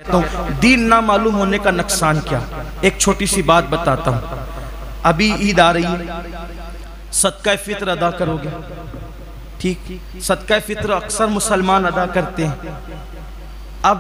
تو دین نہ معلوم ہونے کا نقصان کیا؟ ایک چھوٹی سی بات بتاتا ہوں. ابھی عید آ رہی ہے، صدقہ فطر ادا کرو گے. ٹھیک، صدقہ فطر اکثر مسلمان ادا کرتے ہیں. اب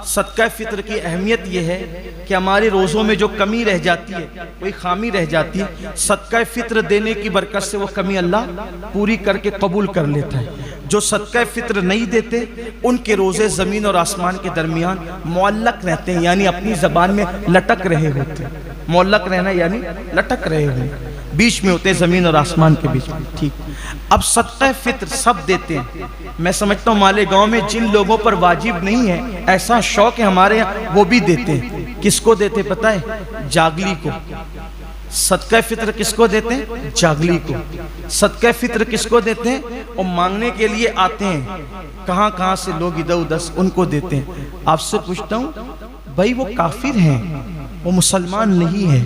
صدقہ فطر کی اہمیت یہ ہے کہ ہمارے روزوں میں جو کمی رہ جاتی ہے، کوئی خامی رہ جاتی ہے، صدقہ فطر دینے کی برکت سے وہ کمی اللہ پوری کر کے قبول کر لیتا ہے. جو صدقہ فطر نہیں دیتے ان کے روزے زمین اور آسمان کے درمیان معلق رہتے ہیں، یعنی اپنی زبان میں لٹک رہے ہوتے ہیں. معلق رہنا یعنی لٹک رہے ہوتے ہیں، بیچ میں ہوتے ہیں زمین اور آسمان کے بیچ میں. ٹھیک، اب صدقہ فطر سب دیتے ہیں. میں سمجھتا ہوں مالیگاؤں میں جن لوگوں پر واجب نہیں ہے، ایسا شوق ہے ہمارے یہاں، وہ بھی دیتے ہیں. کس کو دیتے پتہ ہے؟ جاگلی کو. صدقہ فطر کس کو دیتے ہیں؟ جاگلی کو. صدقہ فطر کس کو دیتے ہیں؟ اور مانگنے کے لیے آتے ہیں کہاں کہاں سے لوگ ادھر ادھر، ان کو دیتے ہیں. آپ سے پوچھتا ہوں بھائی، وہ کافر ہیں، وہ مسلمان نہیں ہے،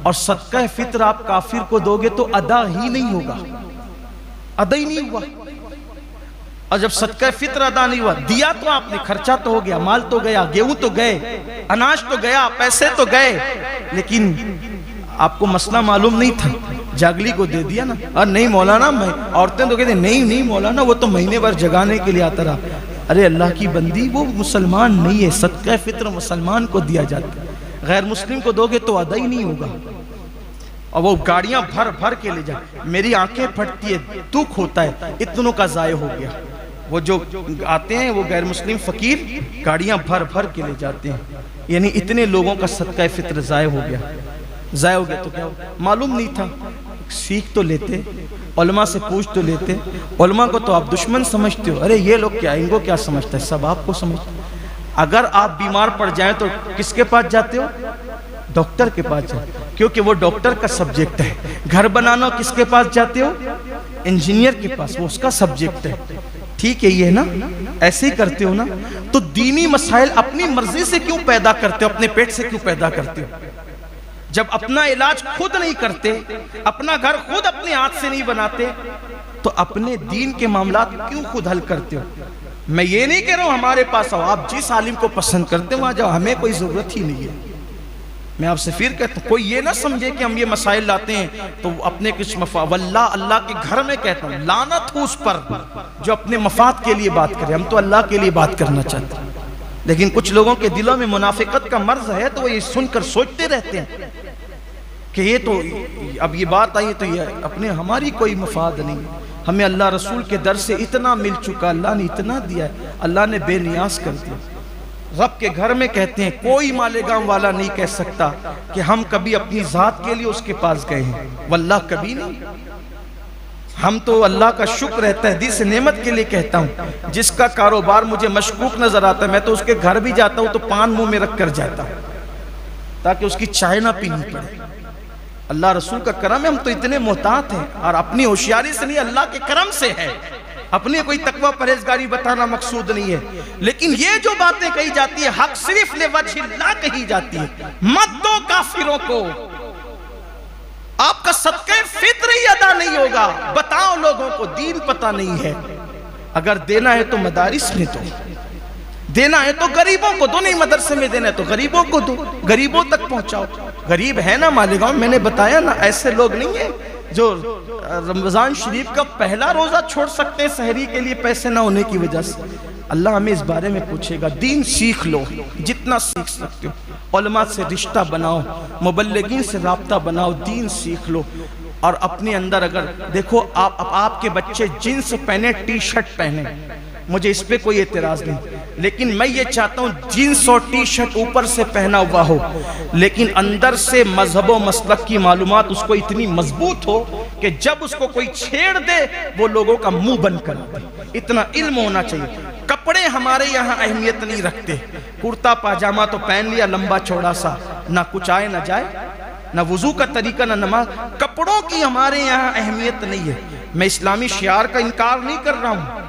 اور صدقہ فطر آپ کافر کو دو گے تو ادا ہی نہیں ہوگا، ادا ہی نہیں ہوا. اور جب صدقہ فطر ادا نہیں ہوا، دیا تو آپ نے، خرچہ تو ہو گیا، مال تو گیا، گیہوں تو گئے، اناج تو گیا، پیسے تو گئے، لیکن آپ کو مسئلہ معلوم نہیں تھا، جاگلی کو دے دیا نا. اور نہیں مولانا، میں عورتیں تو کہتے ہیں نہیں مولانا، وہ تو مہینے بھر جگانے کے لیے آتا رہا. ارے اللہ کی بندی، وہ مسلمان نہیں ہے. صدقہ فطر مسلمان کو دیا جاتا ہے، غیر مسلم کو دو گے تو ادا ہی نہیں ہوگا. اور وہ گاڑیاں بھر بھر کے لے جائیں. میری آنکھیں پھٹتی ہے، دکھ ہوتا ہے، اتنوں کا ضائع ہو گیا. وہ جو آتے ہیں وہ غیر مسلم فقیر گاڑیاں بھر بھر کے لے جاتے ہیں، یعنی اتنے لوگوں کا صدقہ فطر ضائع ہو گیا. ضائع ہو گیا تو کیا ہو؟ معلوم نہیں تھا. سیکھ تو لیتے، علماء سے پوچھ تو لیتے. علماء کو تو آپ دشمن سمجھتے ہو. ارے یہ لوگ کیا، ان کو کیا سمجھتا ہے؟ سب آپ کو سمجھتے. اگر آپ بیمار پڑ جائیں تو کس کے پاس جاتے ہو؟ ڈاکٹر کے پاس جاتے، کیونکہ وہ ڈاکٹر کا سبجیکٹ ہے. گھر بنانا کس کے پاس جاتے ہو؟ انجینئر کے پاس، وہ اس کا سبجیکٹ ہے. ٹھیک ہے، یہ نا ایسے ہی کرتے ہو نا. تو دینی مسائل اپنی مرضی سے کیوں پیدا کرتے ہو؟ اپنے پیٹ سے کیوں پیدا کرتے ہو؟ جب اپنا علاج خود نہیں کرتے، اپنا گھر خود اپنے ہاتھ سے نہیں بناتے، تو اپنے دین کے معاملات کیوں خود حل کرتے ہو؟ میں یہ نہیں کہہ رہا ہوں ہمارے پاس آؤ، آپ جس عالم کو پسند کرتے ہو وہاں جاؤ، ہمیں کوئی ضرورت ہی نہیں ہے. میں آپ سے پھر کہتا ہوں، کوئی یہ نہ سمجھے کہ ہم یہ مسائل لاتے ہیں تو اپنے کچھ مفاد. واللہ اللہ کے گھر میں کہتا ہوں، لعنت ہو اس پر جو اپنے مفاد کے لیے بات کرے. ہم تو اللہ کے لیے بات کرنا چاہتے ہیں، لیکن کچھ لوگوں کے دلوں میں منافقت کا مرض ہے، تو وہ یہ سن کر سوچتے رہتے ہیں کہ یہ تو اب یہ بات آئی تو یہ اپنے ہماری کوئی مفاد نہیں. ہمیں اللہ رسول کے در سے اتنا مل چکا، اللہ نے اتنا دیا ہے، اللہ نے بے نیاز کر دیا. رب کے گھر میں کہتے ہیں کوئی مالیگاؤں والا نہیں کہہ سکتا کہ ہم کبھی اپنی ذات کے لیے اس کے پاس گئے ہیں. واللہ کبھی نہیں. ہم تو اللہ کا شکر ہے، تحدیث نعمت کے لیے کہتا ہوں. جس کا کاروبار مجھے مشکوک نظر آتا ہے، میں تو اس کے گھر بھی جاتا ہوں تو پان منہ میں رکھ کر جاتا ہوں تاکہ اس کی چائے نہ پینی پڑے. اللہ رسول کا کرم ہے، ہم تو اتنے محتاط ہیں، اور اپنی ہوشیاری سے نہیں، اللہ کے کرم سے ہے. اپنے کوئی تقوی پرہیزگاری بتانا مقصود نہیں ہے. لیکن یہ جو باتیں کہی جاتی ہے، حق صرف لوجہ اللہ کہی جاتی ہے. مت دو کافروں کو، آپ کا صدقہ فطر ہی ادا نہیں ہوگا. بتاؤ لوگوں کو، دین پتہ نہیں ہے. اگر دینا ہے تو مدارس میں دو، دینا ہے تو غریبوں کو دو. نہیں مدرسے میں دینا ہے تو غریبوں کو دو، غریبوں تک پہنچاؤ. غریب ہے نا مالیگاؤں، میں نے بتایا نا، ایسے لوگ نہیں ہیں جو رمضان شریف کا پہلا روزہ چھوڑ سکتے ہیں سحری کے لیے پیسے نہ ہونے کی وجہ سے. اللہ ہمیں اس بارے میں پوچھے گا. دین سیکھ لو جتنا سیکھ سکتے ہو، علماء سے رشتہ بناؤ، مبلغین سے رابطہ بناؤ، دین سیکھ لو. اور اپنے اندر اگر دیکھو آپ کے بچے جینس پہنے، ٹی شرٹ پہنے، مجھے اس پہ کوئی اعتراض نہیں، لیکن میں یہ چاہتا ہوں جینس اور ٹی شرٹ اوپر سے پہنا ہوا ہو، لیکن اندر سے مذہب و مسلک کی معلومات اس کو اتنی مضبوط ہو کہ جب اس کو کوئی چھیڑ دے وہ لوگوں کا منہ بند کر دے. اتنا علم ہونا چاہیے. کپڑے ہمارے یہاں اہمیت نہیں رکھتے. کرتا پاجامہ تو پہن لیا لمبا چوڑا سا، نہ کچھ آئے نہ جائے، نہ وضو کا طریقہ نہ نماز. کپڑوں کی ہمارے یہاں اہمیت نہیں ہے. میں اسلامی شعار کا انکار نہیں کر رہا ہوں،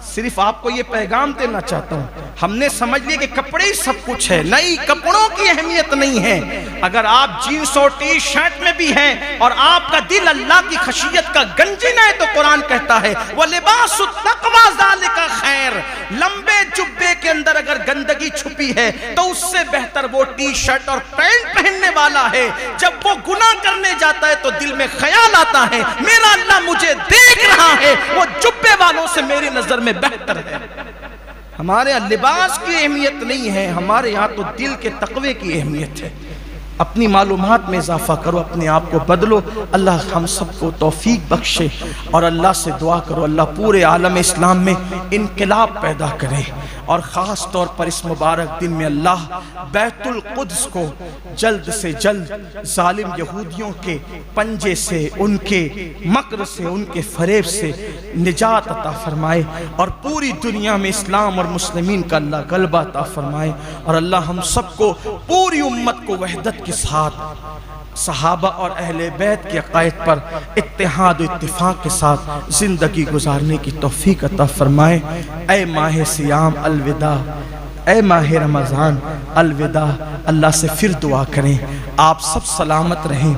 صرف آپ کو یہ پیغام دینا چاہتا ہوں. ہم نے سمجھ لیا کہ کپڑے ہی سب کچھ ہے. نہیں، کپڑوں کی اہمیت نہیں ہے. اگر آپ جینس اور ٹی شرٹ میں بھی ہیں اور آپ کا دل اللہ کی خشیت کا گنجن ہے تو قرآن کہتا ہے وَلِبَاسُ التَّقْوَىٰ ذَلِكَ خَيْرٌ. لمبے جبے کے اندر اگر گندگی چھپی ہے تو اس سے بہتر وہ ٹی شرٹ اور پینٹ پہننے والا ہے۔ جب وہ گناہ کرنے جاتا ہے تو دل میں خیال آتا ہے میرا اللہ مجھے دیکھ رہا ہے، وہ جبے والوں سے میری نظر میں بہتر ہے۔ ہمارے یہاں لباس کی اہمیت نہیں ہے، ہمارے یہاں تو دل کے تقوی کی اہمیت ہے۔ اپنی معلومات میں اضافہ کرو، اپنے آپ کو بدلو، اللہ ہم سب کو توفیق بخشے، اور اللہ سے دعا کرو اللہ پورے عالم اسلام میں انقلاب پیدا کرے، اور خاص طور پر اس مبارک دن میں اللہ بیت القدس کو جلد سے جلد ظالم یہودیوں کے پنجے سے، ان کے مکر سے، ان کے فریب سے نجات عطا فرمائے، اور پوری دنیا میں اسلام اور مسلمین کا اللہ غلبہ عطا فرمائے، اور اللہ ہم سب کو پوری امت کو وحدت کے ساتھ صحابہ اور اہل بیت کے عقائد پر اتحاد و اتفاق کے ساتھ زندگی گزارنے کی توفیق عطا فرمائے۔ اے ماہ سیام الوداع، اے ماہ رمضان الوداع، اللہ سے پھر دعا کریں آپ سب سلامت رہیں،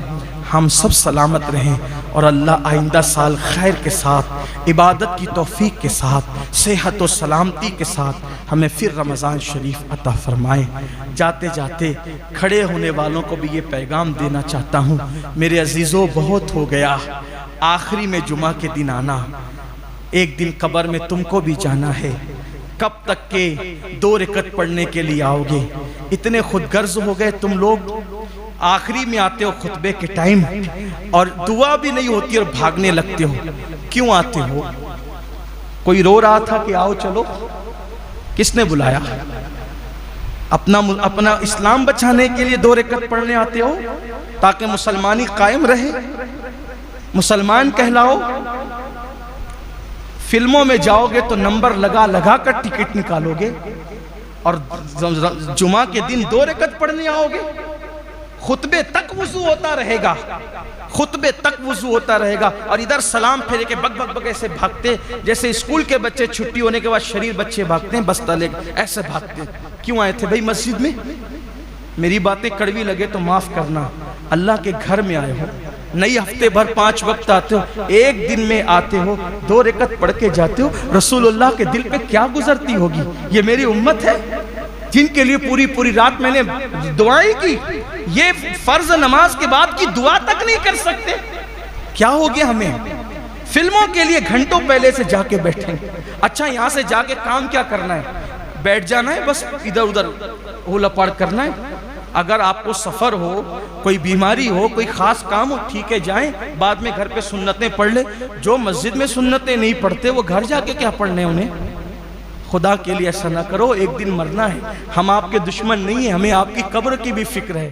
ہم سب سلامت رہیں، اور اللہ آئندہ سال خیر کے ساتھ، عبادت کی توفیق کے ساتھ، صحت و سلامتی کے ساتھ ہمیں پھر رمضان شریف عطا فرمائے۔ جاتے جاتے کھڑے ہونے والوں کو بھی یہ پیغام دینا چاہتا ہوں، میرے عزیزوں بہت ہو گیا، آخری میں جمعہ کے دن آنا، ایک دن قبر میں تم کو بھی جانا ہے، کب تک کہ 2 رکعت پڑھنے کے لیے آؤ گے؟ اتنے خود غرض ہو گئے تم لوگ، آخری میں آتے ہو خطبے کے ٹائم اور دعا بھی نہیں ہوتی اور بھاگنے لگتے ہو، کیوں آتے ہو؟ کوئی رو رہا تھا کہ آؤ چلو؟ کس نے بلایا؟ اپنا اسلام بچانے کے لیے 2 رکعت پڑھنے آتے ہو تاکہ مسلمانی قائم رہے، مسلمان کہلاؤ؟ فلموں میں جاؤ گے تو نمبر لگا لگا کر ٹکٹ نکالو گے، اور جمعہ کے دن 2 رکعت پڑھنے آؤ گے؟ خطبے تک وضو ہوتا رہے گا، خطبے تک وضو ہوتا رہے گا، اور ادھر سلام پھیرے کے بگ بگ بگ ایسے بھاگتے، جیسے اسکول کے بچے چھٹی ہونے کے بعد شریر بچے بھاگتے ہیں بستہ لے ایسے بھاگتے۔ کیوں آئے تھے بھائی مسجد میں؟ میری باتیں کڑوی لگے تو معاف کرنا، اللہ کے گھر میں آئے ہو، نہیں ہفتے بھر 5 وقت آتے ہو، ایک دن میں آتے ہو 2 رکعت پڑھ کے جاتے ہو، رسول اللہ کے دل پہ کیا گزرتی ہوگی؟ یہ میری امت ہے جن کے لیے پوری رات میں نے دعائیں کی، یہ فرض نماز کے بعد کی دعا تک نہیں کر سکتے، کیا ہو گیا ہمیں؟ فلموں کے لیے گھنٹوں پہلے سے جا کے بیٹھیں، اچھا یہاں سے جا کے کام کیا کرنا ہے؟ بیٹھ جانا ہے، بس ادھر ادھر اولا پاڑ کرنا ہے۔ اگر آپ کو سفر ہو، کوئی بیماری ہو، کوئی خاص کام ہو، ٹھیک ہے جائیں، بعد میں گھر پہ سنتیں پڑھ لے۔ جو مسجد میں سنتیں نہیں پڑھتے وہ گھر جا کے کیا پڑھنے انہیں؟ خدا کے لیے ایسا نہ کرو، ایک دن مرنا ہے، ہم آپ کے دشمن نہیں ہیں، ہمیں آپ کی قبر کی بھی فکر ہے۔